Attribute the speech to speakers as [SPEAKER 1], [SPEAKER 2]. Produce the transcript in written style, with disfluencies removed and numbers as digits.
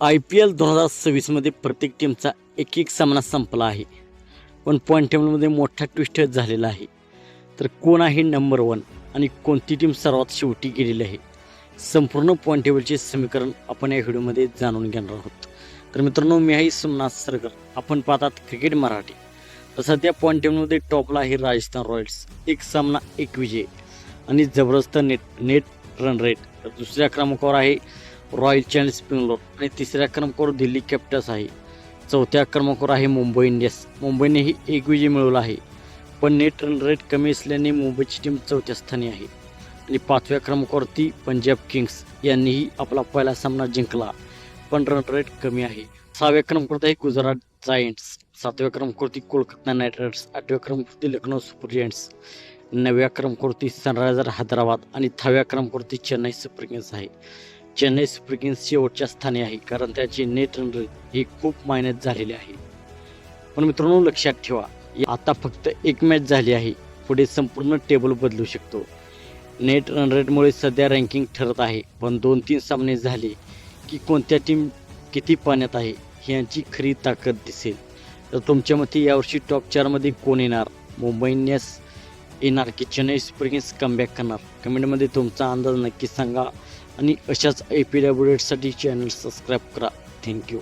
[SPEAKER 1] IPL 2026मध्ये प्रत्येक टीमचा एक सामना संपला आहे. पण पॉईंट टेबलमध्ये मोठा ट्विस्ट झालेला आहे. तर कोण आहे नंबर 1 आणि कोणती टीम सर्वात शेवटी गेलेली आहे, संपूर्ण पॉईंट टेबलचे समीकरण आपण या व्हिडिओमध्ये जाणून घेणार आहोत. तर मित्रांनो, मी आहे सोमनाथ सरगर, आपण पाहतात क्रिकेट मराठी. तर सध्या पॉईंट टेबलमध्ये टॉपला आहे राजस्थान रॉयल्स, एक सामना एक विजय आणि जबरदस्त नेट रन रेट. तर दुसऱ्या क्रमांकावर आहे रॉयल चॅलेंजर्स बेंगलोर आणि तिसऱ्या क्रमांकावर दिल्ली कॅपिटल्स आहे. चौथ्या क्रमांकावर आहे मुंबई इंडियन्स. मुंबईनेही एक विजय मिळवला आहे, पण नेट रन रेट कमी असल्याने मुंबईची टीम चौथ्या स्थानी आहे. आणि पाचव्या क्रमांकावरती पंजाब किंग्स यांनीही आपला पहिला सामना जिंकला, पण रन रेट कमी आहे. सहाव्या क्रमांकावरती आहे गुजरात जायंट्स. सातव्या क्रमांकावरती कोलकाता नाईट रायडर्स. आठव्या क्रमांकावरती लखनौ सुपर जायंट्स. नवव्या क्रमांकावरती सनरायझर हैदराबाद आणि 10व्या क्रमांकावरती चेन्नई सुपर किंग्स आहे. चेन्नई सुपर किंग्स शेवटच्या स्थानी आहे, कारण त्याची नेट रन रेट ही खूप मायनस झालेली आहे. पण मित्रांनो, लक्षात ठेवा, आता फक्त एक मॅच झाली आहे, पुढे संपूर्ण टेबल बदलू शकतो. नेट रन रेटमुळे सध्या रँकिंग ठरत आहे, पण 2-3 सामने झाले की कोणत्या टीम किती पाण्यात आहे यांची खरी ताकद दिसेल. तर तुमच्या मते यावर्षी टॉप 4मध्ये कोण येणार? मुंबई इंडियन्स येणार की चेन्नई सुपर किंग्स कमबॅक करणार? कमेंटमध्ये तुमचा अंदाज नक्की सांगा आणि अशाच IPL अपडेट्ससाठी चॅनल सबस्क्राईब करा. थँक्यू.